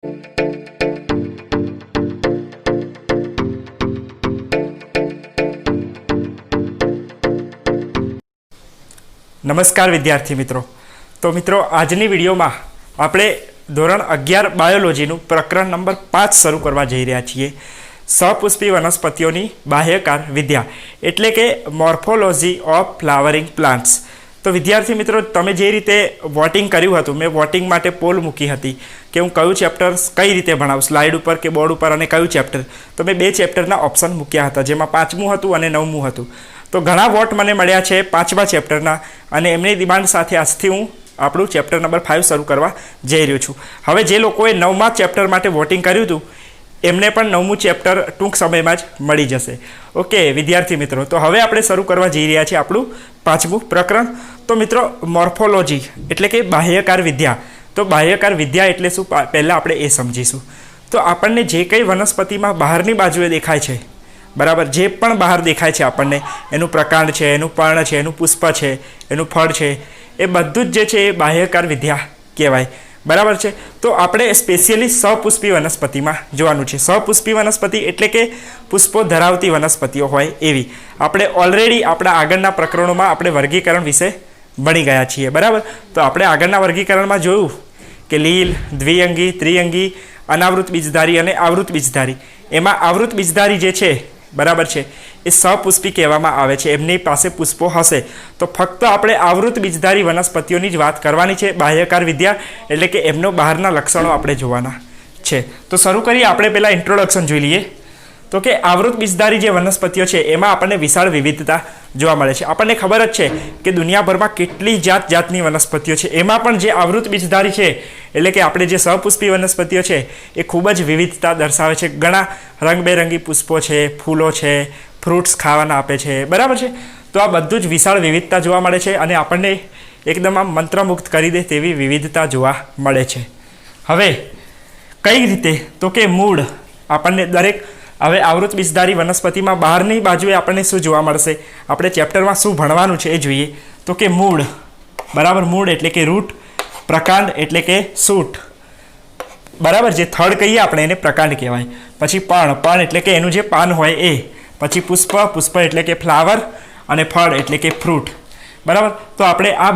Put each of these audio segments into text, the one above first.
નમસ્કાર વિદ્યાર્થી મિત્રો। તો મિત્રો આજની વિડીયોમાં આપણે ધોરણ 11 બાયોલોજીનું પ્રકરણ નંબર 5 શરૂ કરવા જઈ રહ્યા છીએ। સપુષ્પી વનસ્પતિઓની બાહ્યકાર વિદ્યા એટલે કે મોર્ફોલોજી ઓફ ફ્લાવરિંગ પ્લાન્ટ્સ। તો વિદ્યાર્થી મિત્રો, તમે જે રીતે વોટિંગ કર્યું હતું, મેં વોટિંગ માટે પોલ મૂકી હતી કે હું કયું ચેપ્ટર કઈ રીતે ભણાવું, સ્લાઇડ ઉપર કે બોર્ડ ઉપર, અને કયું ચેપ્ટર। તો મેં 2 ચેપ્ટરના ઓપ્શન મૂક્યા હતા, જેમાં 5મું હતું અને 9મું હતું। તો ઘણા વોટ મને મળ્યા છે 5મા ચેપ્ટરના, અને એમની ડિમાન્ડ સાથે આજથી હું આપણું ચેપ્ટર નંબર 5 શરૂ કરવા જઈ રહ્યો છું। હવે જે લોકોએ 9મા ચેપ્ટર માટે વોટિંગ કર્યું હતું એમને પણ 9મું ચેપ્ટર ટૂંક સમયમાં જ મળી જશે। ઓકે વિદ્યાર્થી મિત્રો, તો હવે આપણે શરૂ કરવા જઈ રહ્યા છીએ આપણું 5મું પ્રકરણ। તો મિત્રો, મોર્ફોલોજી એટલે કે બાહ્યકાર વિદ્યા। તો બાહ્યકાર વિદ્યા એટલે શું, પહેલાં આપણે એ સમજીશું। તો આપણને જે કંઈ વનસ્પતિમાં બહારની બાજુએ દેખાય છે, બરાબર, જે પણ બહાર દેખાય છે આપણને, એનું પ્રકાંડ છે, એનું પર્ણ છે, એનું પુષ્પ છે, એનું ફળ છે, એ બધું જ જે છે એ બાહ્યકાર વિદ્યા કહેવાય, બરાબર છે। તો આપણે સ્પેશિયલી સપુષ્પી વનસ્પતિમાં જોવાનું છે। સપુષ્પી વનસ્પતિ એટલે કે પુષ્પો ધરાવતી વનસ્પતિઓ હોય એવી। આપણે ઓલરેડી આપણા આગળના પ્રકરણોમાં આપણે વર્ગીકરણ વિશે ભણી ગયા છીએ, બરાબર। તો આપણે આગળના વર્ગીકરણમાં જોયું કે લીલ, દ્વિઅંગી, ત્રિઅંગી, અનાવૃત બીજધારી અને આવૃત બીજધારી। એમાં આવૃત બીજધારી જે છે, બરાબર છે, એ સપુષ્પી કહેવામાં આવે છે, એમની પાસે પુષ્પો હશે। તો ફક્ત આપણે આવૃત બીજધારી વનસ્પતિઓની જ વાત કરવાની છે બાહ્યકાર વિદ્યા એટલે કે એમનો બહારના લક્ષણો આપણે જોવાના છે। તો શરૂ કરીએ, આપણે પહેલાં ઇન્ટ્રોડક્શન જોઈ લઈએ। તો કે આવૃત બીજધારી જે વનસ્પતિઓ છે એમાં આપણને વિશાળ વિવિધતા જોવા મળે છે। આપણને ખબર જ છે કે દુનિયાભરમાં કેટલી જાતની વનસ્પતિઓ છે, એમાં પણ જે આવૃત બીજધારી છે એટલે કે આપણે જે સપુષ્પી વનસ્પતિઓ છે એ ખૂબ જ વિવિધતા દર્શાવે છે। ઘણા રંગબેરંગી પુષ્પો છે, ફૂલો છે, ફ્રૂટ્સ ખાવાના આપે છે, બરાબર છે। તો આ બધું જ વિશાળ વિવિધતા જોવા મળે છે અને આપણને એકદમ આમ મંત્રમુગ્ધ કરી દે તેવી વિવિધતા જોવા મળે છે। હવે કઈ રીતે, તો કે મૂળ આપણને દરેક, હવે આવૃત બીજધારી વનસ્પતિમાં બહારની બાજુએ આપણને શું જોવા મળશે, આપણે ચેપ્ટરમાં શું ભણવાનું છે એ જોઈએ। તો કે મૂળ, બરાબર, મૂળ એટલે કે રૂટ, પ્રકાંડ એટલે કે શૂટ, બરાબર, જે થડ કહીએ આપણે એને પ્રકાંડ કહેવાય। પછી પર્ણ એટલે કે એનું જે પાન હોય એ, પછી પુષ્પ એટલે કે ફ્લાવર, અને ફળ એટલે કે ફ્રૂટ, બરાબર। તો આપણે આ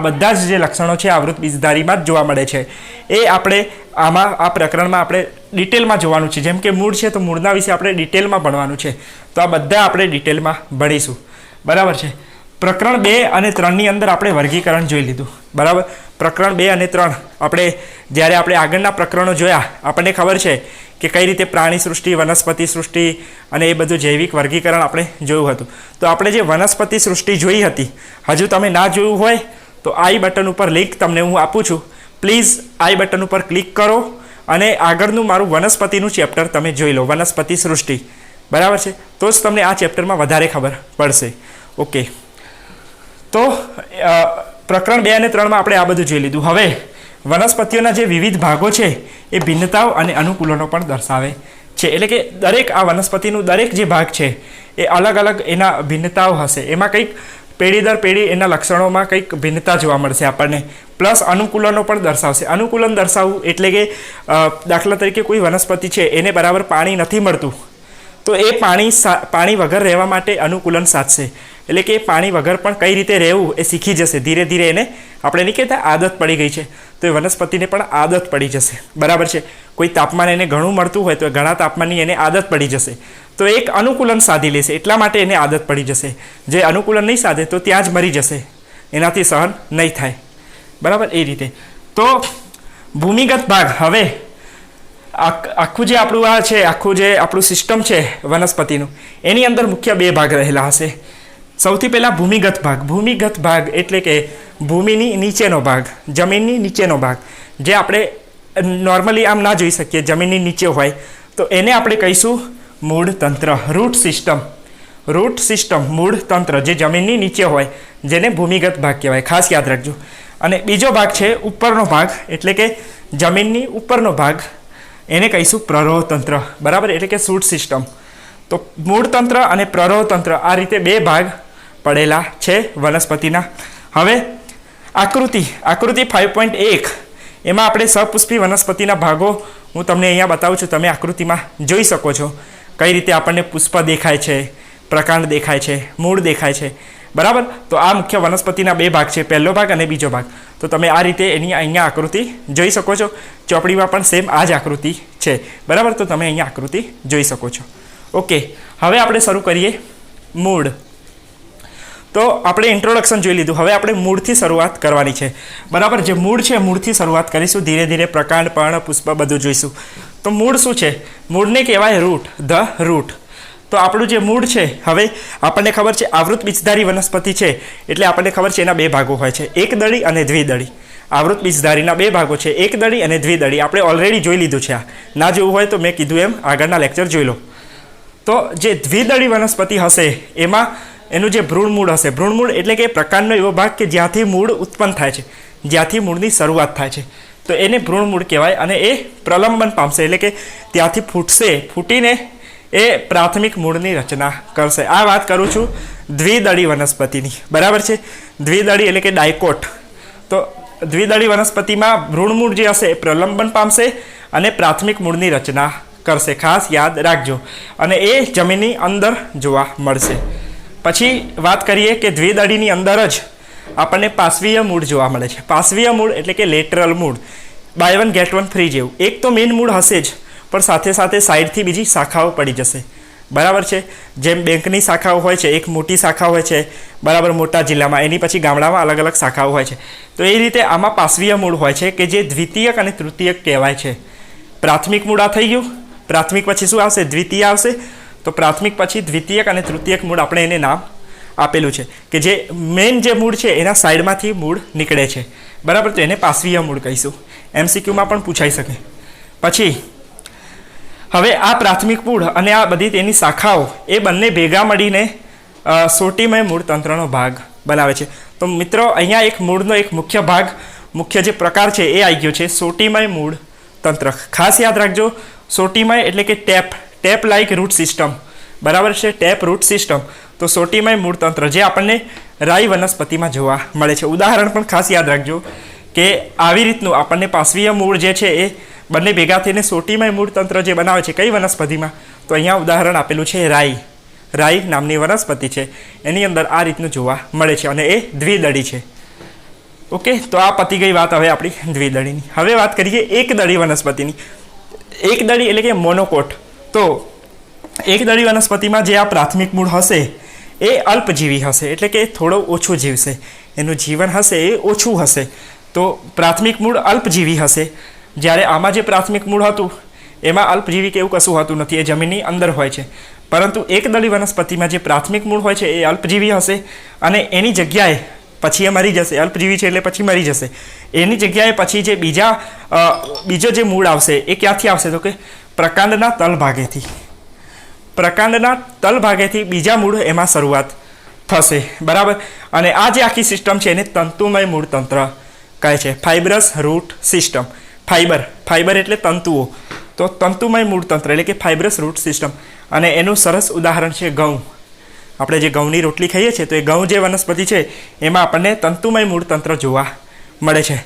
બધા જ જે લક્ષણો છે આવૃત બીજધારીમાં જ જોવા મળે છે, એ આપણે આ પ્રકરણમાં આપણે ડિટેલમાં જોવાનું છે। જેમ કે મૂળ છે તો મૂળના વિશે આપણે ડિટેલમાં ભણવાનું છે, તો આ બધા આપણે ડિટેલમાં ભણીશું, બરાબર છે। પ્રકરણ 2 અને 3ની અંદર આપણે વર્ગીકરણ જોઈ લીધું, બરાબર। પ્રકરણ 2 અને 3 જ્યારે આપણે આગળના પ્રકરણો જોયા, આપણને ખબર છે કે કઈ રીતે પ્રાણી સૃષ્ટિ, વનસ્પતિ સૃષ્ટિ અને એ બધું જૈવિક વર્ગીકરણ આપણે જોયું હતું। તો આપણે જે વનસ્પતિ સૃષ્ટિ જોઈ હતી, હજુ તમે ના જોયું હોય તો આઈ બટન ઉપર લિંક તમને હું આપું છું, પ્લીઝ આઈ બટન ઉપર ક્લિક કરો અને આગળનું મારું વનસ્પતિનું ચેપ્ટર તમે જોઈ લો, વનસ્પતિ સૃષ્ટિ, બરાબર છે। તો જ તમને આ ચેપ્ટરમાં વધારે ખબર પડશે। ઓકે, તો પ્રકરણ 2 અને 3માં આપણે આ બધું જોઈ લીધું। હવે વનસ્પતિઓના જે વિવિધ ભાગો છે એ ભિન્નતાઓ અને અનુકૂલનો પણ દર્શાવે છે, એટલે કે દરેક આ વનસ્પતિનું દરેક જે ભાગ છે એ અલગ અલગ એના ભિન્નતાઓ હશે, એમાં કંઈક પેઢી દર પેઢી એના લક્ષણોમાં કંઈક ભિન્નતા જોવા મળશે આપણને, પ્લસ અનુકૂલનો પણ દર્શાવશે। અનુકૂલન દર્શાવવું એટલે કે દાખલા તરીકે કોઈ વનસ્પતિ છે એને બરાબર પાણી નથી મળતું, તો એ પાણી વગર રહેવા માટે અનુકૂલન સાધશે, એટલે કે પાણી વગર પણ કઈ રીતે રહેવું એ શીખી જશે। ધીરે ધીરે એને આપણે નહીં કહેતા આદત પડી ગઈ છે, તો એ વનસ્પતિને પણ આદત પડી જશે, બરાબર છે। કોઈ તાપમાન એને ઘણું મળતું હોય તો ઘણા તાપમાનની એને આદત પડી જશે, તો એક અનુકૂલન સાધી લેશે, એટલા માટે એને આદત પડી જશે। જે અનુકૂલન નહીં સાધે તો ત્યાં જ મરી જશે, એનાથી સહન નહીં થાય, બરાબર, એ રીતે। તો ભૂમિગત ભાગ, હવે આખું જે આપણું આ છે, આખું જે આપણું સિસ્ટમ છે વનસ્પતિનું, એની અંદર મુખ્ય 2 ભાગ રહેલા હશે। સૌથી પહેલાં ભૂમિગત ભાગ। ભૂમિગત ભાગ એટલે કે ભૂમિની નીચેનો ભાગ, જમીનની નીચેનો ભાગ, જે આપણે નોર્મલી આમ ના જોઈ શકીએ, જમીનની નીચે હોય, તો એને આપણે કહીશું મૂળ તંત્ર, રૂટ સિસ્ટમ। રૂટ સિસ્ટમ, મૂળ તંત્ર જે જમીનની નીચે હોય, જેને ભૂમિગત ભાગ કહેવાય, ખાસ યાદ રાખજો। અને બીજો ભાગ છે ઉપરનો ભાગ, એટલે કે જમીનની ઉપરનો ભાગ, એને કહીશું પ્રરોહ તંત્ર, બરાબર, એટલે કે શૂટ સિસ્ટમ। તો મૂળ તંત્ર અને પ્રરોહ તંત્ર, આ રીતે 2 ભાગ પડેલા છે વનસ્પતિના। હવે આકૃતિ 5.1 એમાં આપણે સપુષ્પી વનસ્પતિના ભાગો હું તમને અહીંયા બતાવું છું, તમે આકૃતિમાં જોઈ શકો છો કઈ રીતે આપણને પુષ્પ દેખાય છે, પ્રકાંડ દેખાય છે, મૂળ દેખાય છે, બરાબર. તો આ મુખ્ય વનસ્પતિના બે ભાગ છે, પહેલો ભાગ અને બીજો ભાગ. તો તમે આ રીતે એની અહીંયા આકૃતિ જોઈ શકો છો. ચોપડીમાં પણ સેમ આ જ આકૃતિ છે, બરાબર. તો તમે અહીંયા આકૃતિ જોઈ શકો છો. ઓકે, હવે આપણે શરૂ કરીએ મૂળ. તો આપણે ઇન્ટ્રોડક્શન જોઈ લીધું, હવે આપણે મૂળથી શરૂઆત કરવાની છે, બરાબર. જે મૂળ છે મૂળથી શરૂઆત કરીશું, ધીરે ધીરે પ્રકાંડ, પર્ણ, પુષ્પ બધું જોઈશું. તો મૂળ શું છે? મૂળને કહેવાય રૂટ, ધ રૂટ. તો આપણું જે મૂળ છે, હવે આપણને ખબર છે આવૃત બીજધારી વનસ્પતિ છે એટલે આપણને ખબર છે એના બે ભાગો હોય છે, એકદળી અને દ્વિદળી. આવૃત બીજધારીના બે ભાગો છે, એકદળી અને દ્વિદળી. આપણે ઓલરેડી જોઈ લીધું છે. આ ના જોવું હોય તો મેં કીધું એમ આગળના લેક્ચર જોઈ લો. તો જે દ્વિદળી વનસ્પતિ હશે એમાં એનું જે ભ્રૂણમૂળ હશે, ભ્રૂણમૂળ એટલે કે પ્રકાંડનો એવો ભાગ કે જ્યાંથી મૂળ ઉત્પન્ન થાય છે, જ્યાંથી મૂળની શરૂઆત થાય છે, તો એને ભ્રૂણમૂળ કહેવાય. અને એ પ્રલંબન પામશે એટલે કે ત્યાંથી ફૂટશે, ફૂટીને એ પ્રાથમિક મૂળની રચના કરશે. આ વાત કરું છું દ્વિદળી વનસ્પતિની, બરાબર છે. દ્વિદળી એટલે કે ડાયકોટ. તો દ્વિદળી વનસ્પતિમાં ભ્રૂણમૂળ જે હશે એ પ્રલંબન પામશે અને પ્રાથમિક મૂળની રચના કરશે. ખાસ યાદ રાખજો. અને એ જમીનની અંદર જોવા મળશે. પછી વાત કરીએ કે દ્વિદળીની અંદર જ આપણને પાર્શ્વીય મૂળ જોવા મળે છે. પાર્શ્વીય મૂળ એટલે કે લેટરલ મૂળ, buy one get one free જેવું. એક તો મેઇન મૂળ હશે જ, પણ સાથે સાથે સાઈડથી બીજી શાખાઓ પડી જશે, બરાબર છે. જેમ બેંકની શાખાઓ હોય છે, એક મોટી શાખા હોય છે, બરાબર, મોટા જિલ્લામાં, એની પછી ગામડામાં અલગ અલગ શાખાઓ હોય છે. તો એ રીતે આમાં પાર્શ્વીય મૂળ હોય છે કે જે દ્વિતીયક અને તૃતીયક કહેવાય છે. પ્રાથમિક મૂળ આ થઈ ગયું. પ્રાથમિક પછી શું આવશે? દ્વિતીય આવશે. તો પ્રાથમિક પછી દ્વિતીયક અને તૃતીયક મૂળ આપણે એને નામ આપેલું છે કે જે મેઇન જે મૂળ છે એના સાઈડમાંથી મૂળ નીકળે છે, બરાબર. તો એને પાર્શ્વીય મૂળ કહીશું. MCQમાં પણ પૂછાઈ શકે. પછી હવે આ પ્રાથમિક મૂળ અને આ બધી તેની શાખાઓ એ બંને ભેગા મળીને સોટીમય મૂળ તંત્રનો ભાગ બનાવે છે. તો મિત્રો અહીંયા એક મૂળનો એક મુખ્ય ભાગ, મુખ્ય જે પ્રકાર છે એ આવી ગયો છે સોટીમય મૂળ તંત્ર. ખાસ યાદ રાખજો, સોટીમય એટલે કે ટેપ લાઇક રૂટ સિસ્ટમ, બરાબર છે, ટેપ રૂટ સિસ્ટમ. તો સોટીમય મૂળ તંત્ર જે આપણને રાઈ વનસ્પતિમાં જોવા મળે છે. ઉદાહરણ પણ ખાસ યાદ રાખજો કે આવી રીતનું આપણને પાર્શ્વીય મૂળ જે છે એ બંને ભેગા થઈને સોટીમય મૂળ તંત્ર જે બનાવે છે કઈ વનસ્પતિમાં? તો અહીંયા ઉદાહરણ આપેલું છે રાઈ. રાઈ નામની વનસ્પતિ છે, એની અંદર આ રીતનું જોવા મળે છે અને એ દ્વિદળી છે. ઓકે, તો આ પતી ગઈ વાત હવે આપણી દ્વિદળીની. હવે વાત કરીએ એકદળી વનસ્પતિની. એકદળી એટલે કે મોનોકોટ. તો એકદળી વનસ્પતિમાં જે આ પ્રાથમિક મૂળ હશે એ અલ્પજીવી હશે, એટલે કે થોડો ઓછું જીવશે, એનું જીવન હશે એ ઓછું હશે. તો પ્રાથમિક મૂળ અલ્પજીવી હશે. જ્યારે આમાં જે પ્રાથમિક મૂળ હતું એમાં અલ્પજીવી કે એવું કશું હોતું નથી, એ જમીનની અંદર હોય છે. પરંતુ એકદળી વનસ્પતિમાં જે પ્રાથમિક મૂળ હોય છે એ અલ્પજીવી હશે અને એની જગ્યાએ પછી એ મરી જશે. અલ્પજીવી છે એટલે પછી મરી જશે. એની જગ્યાએ પછી જે બીજો જે મૂળ આવશે એ ક્યાંથી આવશે? તો કે પ્રકાંડના તલભાગેથી. પ્રકાંડના તલભાગેથી બીજા મૂળ એમાં શરૂઆત થશે, બરાબર. અને આ જે આખી સિસ્ટમ છે એને તંતુમય મૂળ તંત્ર કહે છે, ફાઇબ્રસ રૂટ સિસ્ટમ. ફાઇબર એટલે તંતુઓ. તો તંતુમય મૂળ તંત્ર એટલે કે ફાઇબ્રસ રૂટ સિસ્ટમ. અને એનું સરસ ઉદાહરણ છે ઘઉં. આપણે જે ઘઉંની રોટલી ખાઈએ છીએ તો એ ઘઉં જે વનસ્પતિ છે એમાં આપણને તંતુમય મૂળ તંત્ર જોવા મળે છે.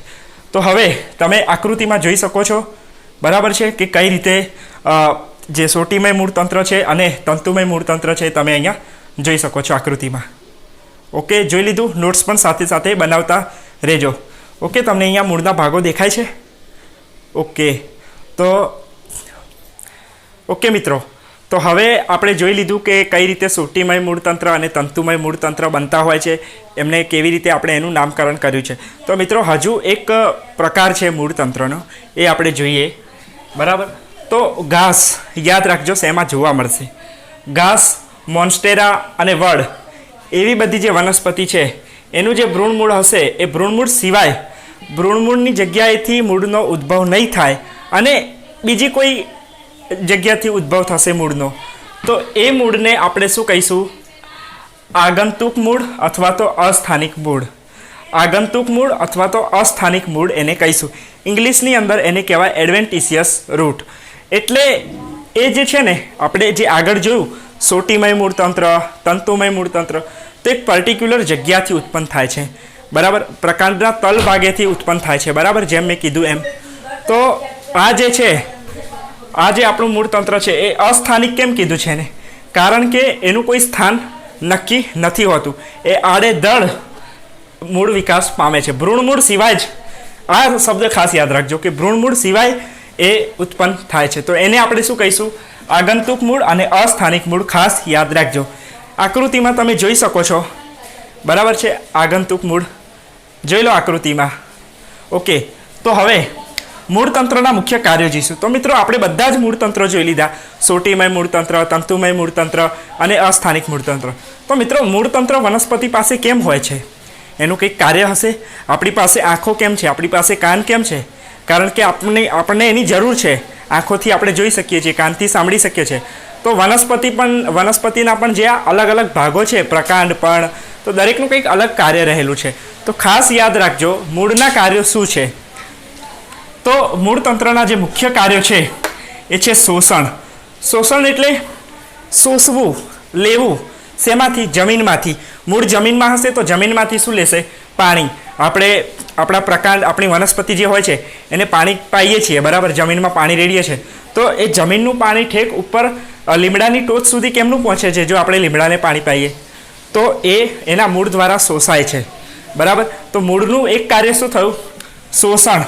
તો હવે તમે આકૃતિમાં જોઈ શકો છો, બરાબર છે, કે કઈ રીતે જે સોટીમય મૂળ તંત્ર છે અને તંતુમય મૂળ તંત્ર છે તમે અહીંયા જોઈ શકો છો આકૃતિમાં. ઓકે, જોઈ લીધું. નોટ્સ પણ સાથે સાથે બનાવતા રહેજો. ઓકે, તમને અહીંયા મૂળના ભાગો દેખાય છે? ઓકે મિત્રો, તો હવે આપણે જોઈ લીધું કે કઈ રીતે સોટીમય મૂળતંત્ર અને તંતુમય મૂળતંત્ર બનતા હોય છે, એમને કેવી રીતે આપણે એનું નામકરણ કર્યું છે. તો મિત્રો હજુ એક પ્રકાર છે મૂળતંત્રનો, એ આપણે જોઈએ, બરાબર. તો ઘાસ યાદ રાખજો શેમાં જોવા મળશે. ઘાસ, મોન્સ્ટેરા અને વડ એવી બધી જે વનસ્પતિ છે એનું જે ભ્રૂણમૂળ હશે એ ભ્રૂણમૂળ સિવાય ભ્રૂણમૂળની જગ્યાએથી મૂળનો ઉદ્ભવ નહીં થાય અને બીજી કોઈ જગ્યાથી ઉદ્ભવ થશે મૂળનો, તો એ મૂળને આપણે શું કહીશું? આગંતુક મૂળ અથવા તો અસ્થાનિક મૂળ. આગંતુક મૂળ અથવા તો અસ્થાનિક મૂળ એને કહીશું. ઇંગ્લિશની અંદર એને કહેવાય એડવેન્ટિશિયસ રૂટ. એટલે એ જે છે ને આપણે જે આગળ જોયું સોટીમય મૂળતંત્ર, તંતુમય મૂળતંત્ર, તો એક પર્ટિક્યુલર જગ્યાથી ઉત્પન્ન થાય છે, બરાબર, પ્રકાંડના તલ ભાગેથી ઉત્પન્ન થાય છે, બરાબર, જેમ મેં કીધું એમ. તો આ જે છે, આ જે આપણું મૂળ તંત્ર છે એ અસ્થાનિક કેમ કીધું છે ને? કારણ કે એનું કોઈ સ્થાન નક્કી નથી હોતું, એ આડેધડ મૂળ વિકાસ પામે છે. ભ્રૂણમૂળ સિવાય જ, આ શબ્દ ખાસ યાદ રાખજો કે ભ્રૂણમૂળ સિવાય એ ઉત્પન્ન થાય છે. તો એને આપણે શું કહીશું? આગંતુક મૂળ અને અસ્થાનિક મૂળ. ખાસ યાદ રાખજો. આકૃતિમાં તમે જોઈ શકો છો, બરાબર છે, આગંતુક મૂળ જોઈ લો આકૃતિમાં. ઓકે, તો હવે મૂળતંત્રના મુખ્ય કાર્યો જોઈશું. તો મિત્રો આપણે બધા જ મૂળતંત્રો જોઈ લીધા, સોટીમય મૂળતંત્ર, તંતુમય મૂળતંત્ર અને અસ્થાનિક મૂળતંત્ર. તો મિત્રો મૂળતંત્ર વનસ્પતિ પાસે કેમ હોય છે? એનું કંઈક કાર્ય હશે. આપણી પાસે આંખો કેમ છે? આપણી પાસે કાન કેમ છે? કારણ કે આપણને એની જરૂર છે. આંખોથી આપણે જોઈ શકીએ છીએ, કાનથી સાંભળી શકીએ છીએ. તો વનસ્પતિના પણ જે અલગ અલગ ભાગો છે, પ્રકાંડ પણ, તો દરેકનું કંઈક અલગ કાર્ય રહેલું છે. તો ખાસ યાદ રાખજો મૂળના કાર્યો શું છે. તો મૂળતંત્રના જે મુખ્ય કાર્યો છે એ છે શોષણ. શોષણ એટલે શોષવું, લેવું. શેમાંથી? જમીનમાંથી. મૂળ જમીનમાં હશે તો જમીનમાંથી શું લેશે? પાણી. આપણે આપણા પ્રકાંડ, આપણી વનસ્પતિ જે હોય છે એને પાણી પાઈએ છીએ, બરાબર, જમીનમાં પાણી રેડીએ છીએ. તો એ જમીનનું પાણી ઠેક ઉપર લીમડાની ટોચ સુધી કેમનું પહોંચે છે? જો આપણે લીમડાને પાણી પાઈએ તો એ એના મૂળ દ્વારા શોષાય છે, બરાબર. તો મૂળનું એક કાર્ય શું થયું? શોષણ.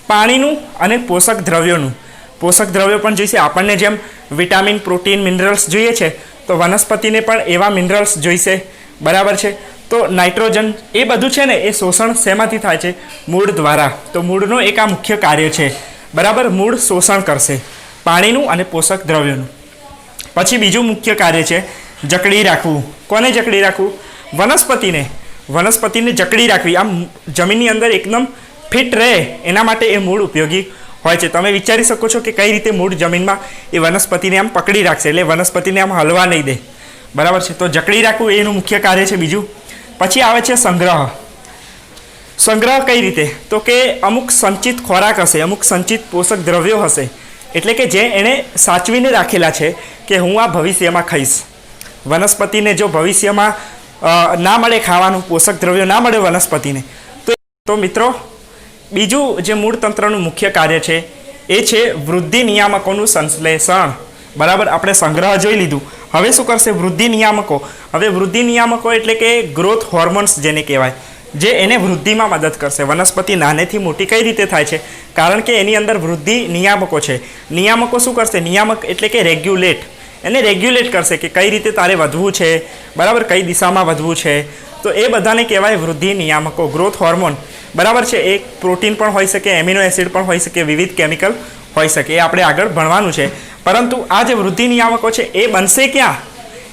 પાણીનું અને પોષક દ્રવ્યોનું. પોષક દ્રવ્યો પણ જોઈશે. આપણને જેમ વિટામિન, પ્રોટીન, મિનરલ્સ જોઈએ છે તો વનસ્પતિને પણ એવા મિનરલ્સ જોઈશે, બરાબર છે. તો નાઇટ્રોજન, એ બધું છે ને એ શોષણ શેમાંથી થાય છે? મૂળ દ્વારા. તો મૂળનો એક આ મુખ્ય કાર્ય છે, બરાબર. મૂળ શોષણ કરશે પાણીનું અને પોષક દ્રવ્યોનું. પછી બીજું મુખ્ય કાર્ય છે જકડી રાખવું. કોને જકડી રાખવું? વનસ્પતિને. વનસ્પતિને જકડી રાખવી, આમ જમીનની અંદર એકદમ ફિટ રહે એના માટે એ મૂળ ઉપયોગી હોય છે. તમે વિચારી શકો છો કે કઈ રીતે મૂળ જમીનમાં એ વનસ્પતિને આમ પકડી રાખશે, એટલે વનસ્પતિને આમ હલવા નહીં દે, બરાબર છે. તો જકડી રાખવું એનું મુખ્ય કાર્ય છે. બીજું પછી આવે છે સંગ્રહ. સંગ્રહ કઈ રીતે? તો કે અમુક સંચિત ખોરાક હશે, અમુક સંચિત પોષક દ્રવ્યો હશે, એટલે કે જે એણે સાચવીને રાખેલા છે કે હું આ ભવિષ્યમાં ખાઈશ. વનસ્પતિને જો ભવિષ્યમાં ના મળે ખાવાનું, પોષક દ્રવ્યો ના મળે વનસ્પતિને, તો મિત્રો બીજું જે મૂળતંત્રનું મુખ્ય કાર્ય છે એ છે વૃદ્ધિ નિયામકોનું સંશ્લેષણ, બરાબર. આપણે સંગ્રહ જોઈ લીધું. હવે શું કરશે? વૃદ્ધિ નિયામકો. હવે વૃદ્ધિ નિયામકો એટલે કે ગ્રોથ હોર્મોન્સ જેને કહેવાય, જે એને વૃદ્ધિમાં મદદ કરશે. વનસ્પતિ નાનેથી મોટી કઈ રીતે થાય છે? કારણ કે એની અંદર વૃદ્ધિ નિયામકો છે. નિયામકો શું કરશે? નિયામક એટલે કે રેગ્યુલેટ. એને રેગ્યુલેટ કરશે કે કઈ રીતે તારે વધવું છે, બરાબર, કઈ દિશામાં વધવું છે. તો એ બધાને કહેવાય વૃદ્ધિ નિયામકો, ગ્રોથ હોર્મોન, બરાબર છે. એક પ્રોટીન પણ હોઈ શકે, એમિનો એસિડ પણ હોઈ શકે, વિવિધ કેમિકલ હોઈ શકે. એ આપણે આગળ ભણવાનું છે. પરંતુ આ જે વૃદ્ધિ નિયામકો છે એ બનશે ક્યાં?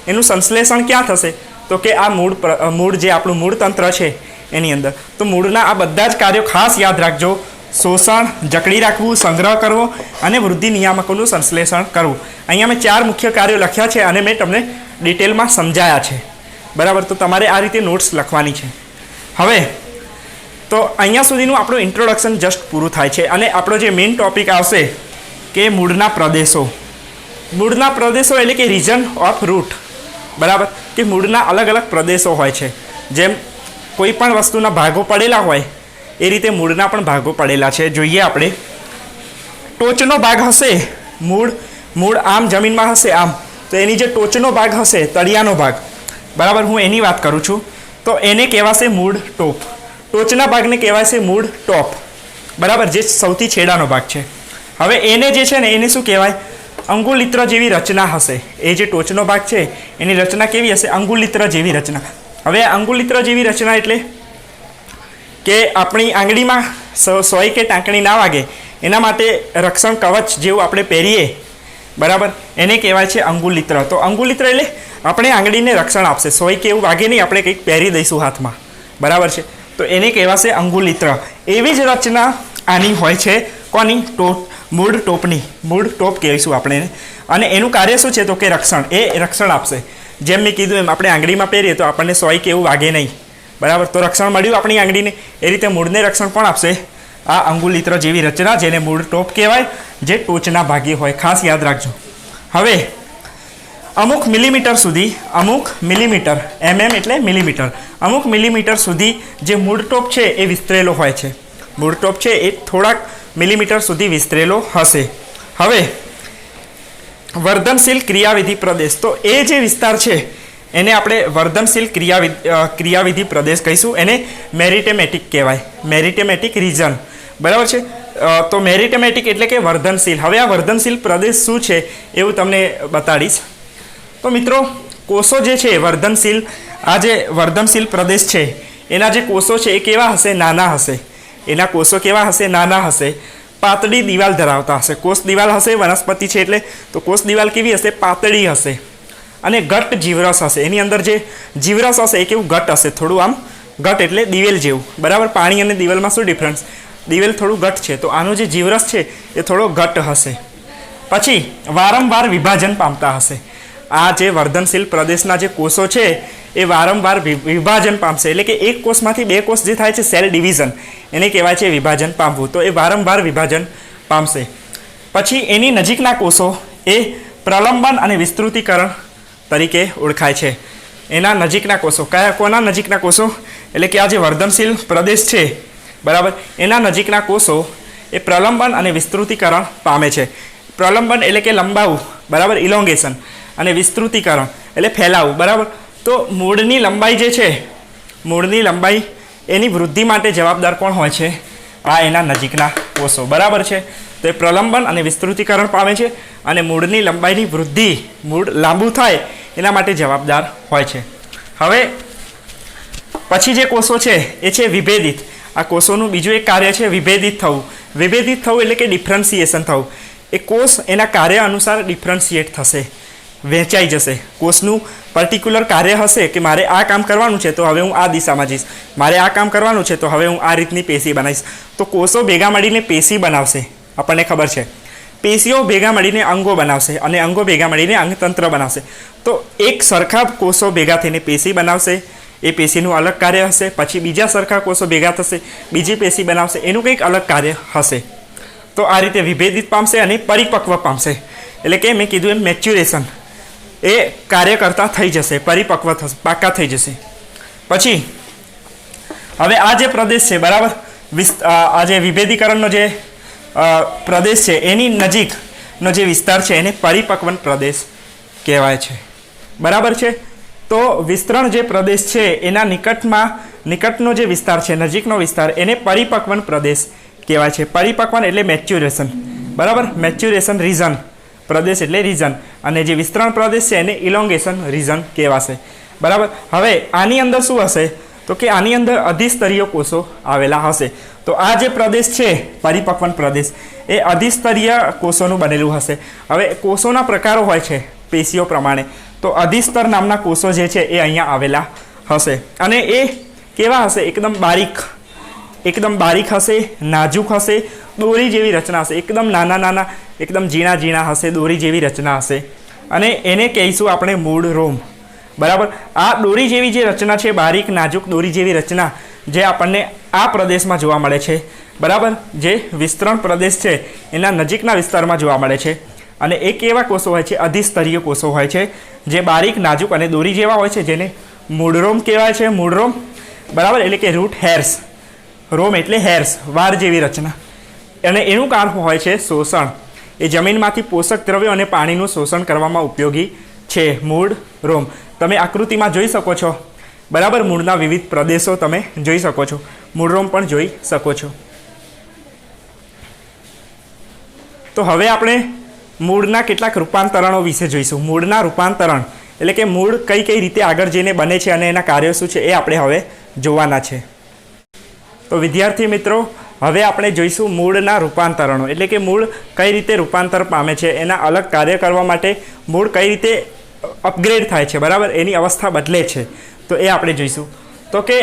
એનું સંશ્લેષણ ક્યાં થશે? તો કે આ મૂળ જે આપણું મૂળતંત્ર છે એની અંદર. તો મૂળના આ બધા જ કાર્યો ખાસ યાદ રાખજો. શોષણ, જકડી રાખવું, સંગ્રહ કરવો અને વૃદ્ધિ નિયામકોનું સંશ્લેષણ કરવું. અહીંયા મેં 4 મુખ્ય કાર્યો લખ્યા છે અને મેં તમને ડિટેલમાં સમજાયા છે, બરાબર. તો તમારે આ રીતે નોટ્સ લખવાની છે. હવે તો અહીંયા સુધીનું આપણું ઇન્ટ્રોડક્શન જસ્ટ પૂરું થાય છે અને આપણો જે મેઇન ટોપિક આવશે કે મૂળના પ્રદેશો. મૂળના પ્રદેશો એટલે કે રીજન ઓફ રૂટ, બરાબર. કે મૂળના અલગ અલગ પ્રદેશો હોય છે. જેમ કોઈ પણ વસ્તુના ભાગો પડેલા હોય એ રીતે મૂળના પણ ભાગો પડેલા છે. જોઈએ આપણે. ટોચનો ભાગ હશે મૂળ આમ જમીનમાં હશે આમ, તો એની જે ટોચનો ભાગ હશે, તળિયાનો ભાગ, બરાબર, હું એની વાત કરું છું. તો એને કહેવાશે મૂળ ટોપ. ટોચના ભાગને કહેવાશે મૂળ ટોપ, બરાબર, જે સૌથી છેડાનો ભાગ છે. હવે એને જે છે ને એને શું કહેવાય? અંગુલિત્ર જેવી રચના હશે. એ જે ટોચનો ભાગ છે એની રચના કેવી હશે? અંગુલિત્ર જેવી રચના. હવે અંગુલિત્ર જેવી રચના એટલે કે આપણી આંગળીમાં સોય કે ટાંકણી ના વાગે એના માટે રક્ષણ કવચ જેવું આપણે પહેરીએ, બરાબર, એને કહેવાય છે અંગુલિત્ર. તો અંગુલિત્ર એટલે આપણે આંગળીને રક્ષણ આપશે, સોય કે એવું વાગે નહીં, આપણે કંઈક પહેરી દઈશું હાથમાં, બરાબર છે. તો એને કહેવાશે અંગુલિત્ર. એવી જ રચના આની હોય છે. કોની? મૂળ ટોપની. મૂળ ટોપ કહીશું આપણે એને. અને એનું કાર્ય શું છે? તો કે રક્ષણ. એ રક્ષણ આપશે. જેમ મેં કીધું એમ આપણે આંગળીમાં પહેરીએ તો આપણને સોય કે એવું વાગે નહીં, બરાબર. તો રક્ષણ મળ્યું આપણી આંગળીને. એ રીતે મૂળને રક્ષણ પણ આપશે આ અંગુલિત્ર જેવી રચના, જેને મૂળ ટોપ કહેવાય, જે ટોચના ભાગે હોય. ખાસ યાદ રાખજો. હવે અમુક મિલીમીટર સુધી, અમુક મિલીમીટર, એટલે મિલીમીટર, અમુક મિલીમીટર સુધી જે મૂળ ટોપ છે એ વિસ્તરેલો હોય છે. મૂળ ટોપ છે એ થોડાક મિલીમીટર સુધી વિસ્તરેલો હશે. હવે વર્ધનશીલ ક્રિયાવિધિ પ્રદેશ, તો એ જે વિસ્તાર છે એને આપણે વર્ધનશીલ ક્રિયાવિધિ પ્રદેશ કહીશું. એને મેરિટેમેટિક કહેવાય, મેરિટેમેટિક રીજન, બરાબર છે. તો મેરિટેમેટિક એટલે કે વર્ધનશીલ. હવે આ વર્ધનશીલ પ્રદેશ શું છે એવું તમને બતાડીશ. તો મિત્રો, કોષો જે છે વર્ધનશીલ, આ જે વર્ધનશીલ પ્રદેશ છે એના જે કોષો છે એ કેવા હશે? નાના હશે. એના કોષો કેવા હશે? નાના હશે, પાતળી દિવાલ ધરાવતા હશે. કોષ દિવાલ હશે, વનસ્પતિ છે એટલે, તો કોષ દિવાલ કેવી હશે? પાતળી હશે. અને ઘટ્ટ જીવરસ હશે. એની અંદર જે જીવરસ હશે એ કેવું? ઘટ્ટ હશે, થોડું આમ ઘટ્ટ એટલે દિવેલ જેવું, બરાબર. પાણી અને દિવેલમાં શું ડિફરન્સ? દિવેલ થોડું ઘટ્ટ છે, તો આનો જે જીવરસ છે એ થોડો ઘટ્ટ હશે. પછી વારંવાર વિભાજન પામતા હશે. આ જે વર્ધનશીલ પ્રદેશના જે કોષો છે એ વારંવાર વિભાજન પામશે. એટલે કે એક કોષમાંથી બે કોષ જે થાય છે સેલ ડિવિઝન, એને કહેવાય છે વિભાજન પામવું. તો એ વારંવાર વિભાજન પામશે. પછી એની નજીકના કોષો એ પ્રલંબન અને વિસ્તૃતીકરણ તરીકે ઓળખાય છે. એના નજીકના કોષો કોના નજીકના કોષો? એટલે કે આ જે વર્ધનશીલ પ્રદેશ છે, બરાબર, એના નજીકના કોષો એ પ્રલંબન અને વિસ્તૃતીકરણ પામે છે. પ્રલંબન એટલે કે લંબાવું, બરાબર, ઇલોંગેશન, અને વિસ્તૃતીકરણ એટલે ફેલાવું, બરાબર. તો મૂળની લંબાઈ જે છે, મૂળની લંબાઈ એની વૃદ્ધિ માટે જવાબદાર કોણ હોય છે? આ એના નજીકના કોષો, બરાબર છે. તો એ પ્રલંબન અને વિસ્તૃતીકરણ પામે છે અને મૂળની લંબાઈની વૃદ્ધિ, મૂળ લાંબુ થાય એના માટે જવાબદાર હોય છે. હવે પછી જે કોષો છે એ છે વિભેદિત. આ કોષોનું બીજું એક કાર્ય છે વિભેદિત થવું. વિભેદિત થવું એટલે કે ડિફરન્સિએશન થવું. એ કોષ એના કાર્ય અનુસાર ડિફરન્શિએટ થશે, વહેંચાઈ જશે. કોષનું પર્ટિક્યુલર કાર્ય હશે કે મારે આ કામ કરવાનું છે તો હવે હું આ દિશામાં જઈશ, મારે આ કામ કરવાનું છે તો હવે હું આ રીતની પેશી બનાવીશ. તો કોષો ભેગા મળીને પેશી બનાવશે. આપણને ખબર છે પેશીઓ ભેગા મળીને અંગો બનાવશે અને અંગો ભેગા મળીને અંગતંત્ર બનાવશે. તો એક સરખા કોષો ભેગા થઈને પેશી બનાવશે, એ પેશીનું અલગ કાર્ય હશે. પછી બીજા સરખા કોષો ભેગા થશે, બીજી પેશી બનાવશે, એનું કંઈક અલગ કાર્ય હશે. તો આ રીતે વિભેદિત પામશે અને પરિપક્વ પામશે. એટલે કે મેં કીધું એમ મેચ્યુરેશન એ કાર્ય કરતા થઈ જશે, પરિપક્વ થશે, પાકા થઈ જશે. પછી હવે આ જે પ્રદેશ છે, બરાબર, આ જે વિભેદીકરણનો જે પ્રદેશ છે એની નજીકનો જે વિસ્તાર છે એને પરિપક્વન પ્રદેશ કહેવાય છે, બરાબર છે. તો વિસ્તરણ જે પ્રદેશ છે એના નિકટનો જે વિસ્તાર છે, નજીકનો વિસ્તાર, એને પરિપક્વન પ્રદેશ કહેવાય છે. પરિપક્વન એટલે મેચ્યુરેશન, બરાબર, મેચ્યુરેશન રીઝન, પ્રદેશ એટલે રીઝન, અને જે વિસ્તરણ પ્રદેશ છે એને ઇલોંગેશન રીઝન કહેવાશે, બરાબર. હવે આની અંદર શું હશે? તો કે આની અંદર અધિસ્તરીય કોષો આવેલા હશે. તો આ જે પ્રદેશ છે પરિપક્વન પ્રદેશ એ અધિસ્તરીય કોષોનું બનેલું હશે. હવે કોષોના પ્રકારો હોય છે પેશીઓ પ્રમાણે. તો અધિસ્તર નામના કોષો જે છે એ અહીંયા આવેલા હશે અને એ કેવા હશે? એકદમ બારીક હશે, નાજુક હશે, દોરી જેવી રચના હશે. એકદમ નાના એકદમ ઝીણા હશે, દોરી જેવી રચના હશે. અને એને કહીશું આપણે મૂળ રોમ, બરાબર. આ દોરી જેવી જે રચના છે, બારીક નાજુક દોરી જેવી રચના જે આપણને આ પ્રદેશમાં જોવા મળે છે, બરાબર, જે વિસ્તરણ પ્રદેશ છે એના નજીકના વિસ્તારમાં જોવા મળે છે. અને એ કેવા કોષો હોય છે? અધિસ્તરીય કોષો હોય છે જે બારીક નાજુક અને દોરી જેવા હોય છે, જેને મૂળરોમ કહેવાય છે. મૂળરોમ, બરાબર, એટલે કે રૂટ હેર્સ. રોમ એટલે હેર્સ, વાર જેવી રચના. અને એનું કામ હોય છે શોષણ. એ જમીનમાંથી પોષક દ્રવ્યો અને પાણીનું શોષણ કરવામાં ઉપયોગી છે મૂળ રોમ. તમે આકૃતિમાં જોઈ શકો છો, બરાબર, મૂળના વિવિધ પ્રદેશો તમે જોઈ શકો છો, મૂળ રોમ પણ જોઈ શકો છો. તો હવે આપણે મૂળના કેટલાક રૂપાંતરણો વિશે જોઈશું. મૂળના રૂપાંતરણ એટલે કે મૂળ કઈ રીતે આગળ જઈને બને છે અને એના કાર્યો શું છે એ આપણે હવે જોવાના છે. તો વિદ્યાર્થી મિત્રો, હવે આપણે જોઈશું મૂળના રૂપાંતરણો. એટલે કે મૂળ કઈ રીતે રૂપાંતર પામે છે, એના અલગ કાર્ય કરવા માટે મૂળ કઈ રીતે અપગ્રેડ થાય છે, બરાબર, એની અવસ્થા બદલે છે. તો એ આપણે જોઈશું. તો કે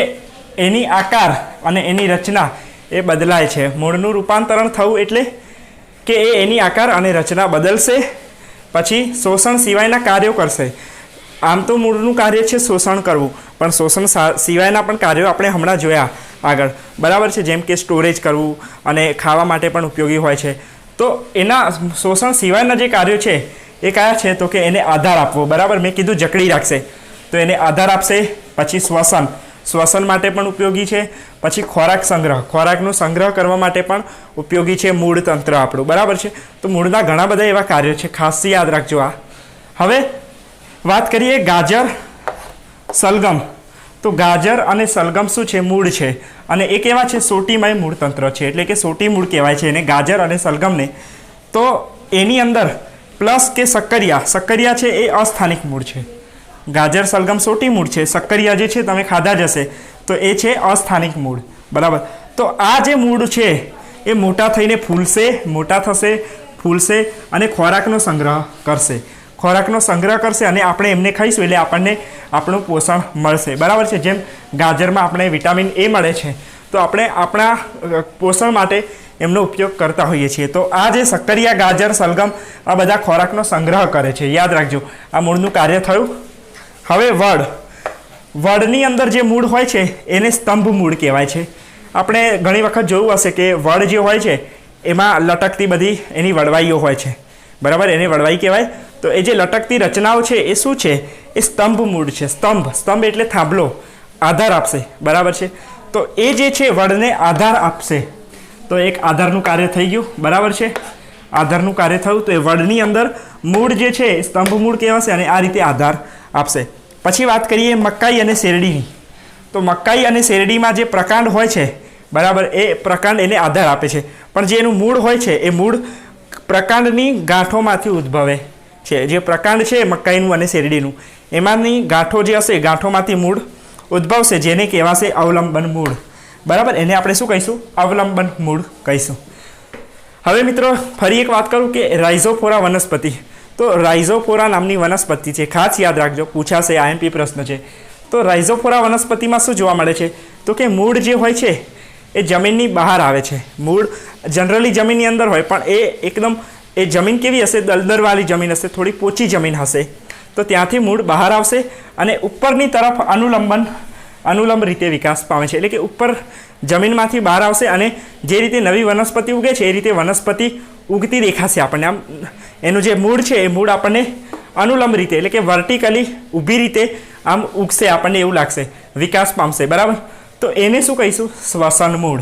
એની આકાર અને એની રચના એ બદલાય છે. મૂળનું રૂપાંતરણ થવું એટલે કે એ એની આકાર અને રચના બદલશે, પછી શોષણ સિવાયના કાર્યો કરશે. આમ તો મૂળનું કાર્ય છે શોષણ કરવું, પણ શોષણ સિવાયના પણ કાર્યો આપણે હમણાં જોયા આગળ, બરાબર છે, જેમ કે સ્ટોરેજ કરવું અને ખાવા માટે પણ ઉપયોગી હોય છે. તો એના શોષણ સિવાયના જે કાર્યો છે એ કયા છે તો કે એને આધાર આપવો, બરાબર. મેં કીધું જકડી રાખશે તો એને આધાર આપશે. પછી શ્વસન માટે પણ ઉપયોગી છે. પછી ખોરાકનો સંગ્રહ કરવા માટે પણ ઉપયોગી છે મૂળ તંત્ર આપણું, બરાબર છે. તો મૂળના ઘણા બધા એવા કાર્યો છે, ખાસ યાદ રાખજો આ. હવે વાત કરીએ ગાજર સલગમ. તો ગાજર અને સલગમ શું છે? મૂળ છે. અને એ કેવા છે? સોટીમય મૂળ તંત્ર છે, એટલે કે સોટી મૂળ કહેવાય છે એને, ગાજર અને સલગમને. તો એની અંદર પ્લસ કે સક્કરિયા છે એ અસ્થાનિક મૂળ છે. ગાજર સલગમ સોટી મૂળ છે, સક્કરિયા જે છે તમે ખાધા જ હશે તો એ છે અસ્થાનિક મૂળ, બરાબર. તો આ જે મૂળ છે એ મોટા થઈને મોટા થશે, ફૂલશે અને ખોરાકનો સંગ્રહ કરશે અને આપણે એમને ખાઈશું એટલે આપણને આપણું પોષણ મળશે, બરાબર છે. જેમ ગાજરમાં આપણે વિટામિન એ મળે છે તો આપણે આપણા પોષણ માટે એમનો ઉપયોગ કરતા હોઈએ છીએ. તો આ જે સક્કરિયા, ગાજર, સલગમ આ બધા ખોરાકનો સંગ્રહ કરે છે, યાદ રાખજો. આ મૂળનું કાર્ય થયું. હવે વડની અંદર જે મૂળ હોય છે એને સ્તંભ મૂળ કહેવાય છે. આપણે ઘણી વખત જોયું હશે કે વડ જે હોય છે એમાં લટકતી બધી એની વડવાઈઓ હોય છે, બરાબર. એને વડવાઈ કહેવાય. તો એ જે લટકતી રચનાઓ છે એ શું છે? એ સ્તંભ મૂળ છે. સ્તંભ એટલે થાંભલો, આધાર આપશે, બરાબર છે. તો એ જે છે વડને આધાર આપશે. તો એક આધારનું કાર્ય થઈ ગયું, બરાબર છે. આધારનું કાર્ય થયું તો એ વડની અંદર મૂળ જે છે સ્તંભ મૂળ કહેવાશે અને આ રીતે આધાર આપશે. પછી વાત કરીએ મકાઈ અને શેરડીની. તો મકાઈ અને શેરડીમાં જે પ્રકાંડ હોય છે, બરાબર, એ પ્રકાંડ એને આધાર આપે છે. પણ જે એનું મૂળ હોય છે એ મૂળ પ્રકાંડની ગાંઠોમાંથી ઉદ્ભવે છે. જે પ્રકાંડ છે મકાઈનું અને શેરડીનું, એમાંની ગાંઠો જે હશે, ગાંઠોમાંથી મૂળ ઉદ્ભવશે, જેને કહેવાશે અવલંબન મૂળ, બરાબર. એને આપણે શું કહીશું? અવલંબન મૂળ કહીશું. હવે મિત્રો ફરી એક વાત કરું કે રાઇઝોફોરા વનસ્પતિ. તો રાઇઝોફોરા નામની વનસ્પતિ છે, ખાસ યાદ રાખજો, પૂછાશે, આઈએમપી પ્રશ્ન છે. તો રાઇઝોફોરા વનસ્પતિમાં શું જોવા મળે છે તો કે મૂળ જે હોય છે એ જમીનની બહાર આવે છે. મૂળ જનરલી જમીનની અંદર હોય પણ એ જમીન કેવી હશે? દલદરવાળી જમીન હશે, થોડી પોચી જમીન હશે. તો ત્યાંથી મૂળ બહાર આવશે અને ઉપરની તરફ અનુલંબ રીતે વિકાસ પામે છે, એટલે કે ઉપર જમીનમાંથી બહાર આવશે અને જે રીતે નવી વનસ્પતિ ઉગે છે એ રીતે વનસ્પતિ ઉગતી દેખાશે આપણને. આમ એનું જે મૂળ છે એ મૂળ આપણને અનુલંબ રીતે, એટલે કે વર્ટિકલી ઊભી રીતે આમ ઉગશે, આપણને એવું લાગશે, વિકાસ પામશે, બરાબર. તો એને શું કહીશું? શ્વસન મૂળ.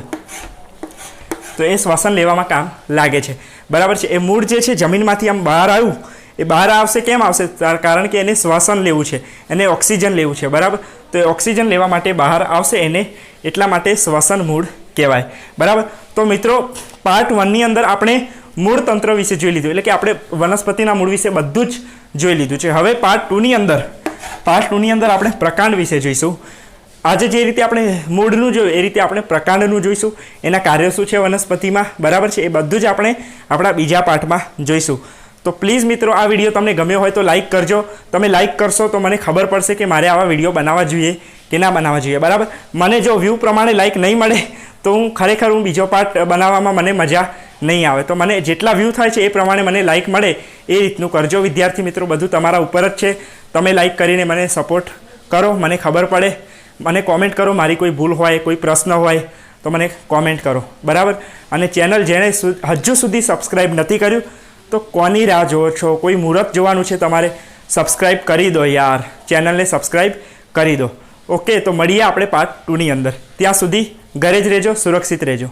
તો એ શ્વસન લેવામાં કામ લાગે છે, બરાબર છે. એ મૂળ જે છે જમીનમાંથી આમ બહાર આવ્યું, એ બહાર આવશે. કેમ આવશે? કારણ કે એને શ્વસન લેવું છે, એને ઓક્સિજન લેવું છે, બરાબર. તો એ ઓક્સિજન લેવા માટે બહાર આવશે, એને એટલા માટે શ્વસન મૂળ કહેવાય, બરાબર. તો મિત્રો પાર્ટ 1ની અંદર આપણે મૂળ તંત્ર વિશે જોઈ લીધું, એટલે કે આપણે વનસ્પતિના મૂળ વિશે બધું જ જોઈ લીધું છે. હવે પાર્ટ 2ની અંદર આપણે પ્રકાંડ વિશે જોઈશું. આજે જે રીતે આપણે મૂળનું જોયું એ રીતે આપણે પ્રકાંડનું જોઈશું, એના કાર્યો શું છે વનસ્પતિમાં, બરાબર છે. એ બધું જ આપણે આપણા બીજા પાઠમાં જોઈશું. તો પ્લીઝ મિત્રો આ વિડીયો તમને ગમ્યો હોય તો લાઇક કરજો. તમે લાઇક કરશો તો મને ખબર પડશે કે મારે આવા વિડીયો બનાવવા જોઈએ કે ના બનાવવા જોઈએ, બરાબર. મને જો વ્યૂ પ્રમાણે લાઇક નહીં મળે તો હું બીજો પાર્ટ બનાવવામાં મને મજા નહીં આવે. તો મને જેટલા વ્યૂ થાય છે એ પ્રમાણે મને લાઇક મળે એ રીતનું કરજો વિદ્યાર્થી મિત્રો. બધું તમારા ઉપર જ છે. તમે લાઇક કરીને મને સપોર્ટ કરો, મને ખબર પડે. મને કોમેન્ટ કરો, મારી કોઈ ભૂલ હોય, કોઈ પ્રશ્ન હોય તો મને કોમેન્ટ કરો, બરાબર. અને ચેનલ જેણે હજુ સુધી સબસ્ક્રાઈબ નથી કર્યું તો કોની રાહ જોવો છો? કોઈ મુહૂર્ત જોવાનું છે તમારે? સબસ્ક્રાઈબ કરી દો યાર, ચેનલને સબસ્ક્રાઈબ કરી દો. ઓકે, તો મળીએ આપણે પાર્ટ 2ની અંદર. ત્યાં સુધી ઘરે જ રહેજો, સુરક્ષિત રહેજો.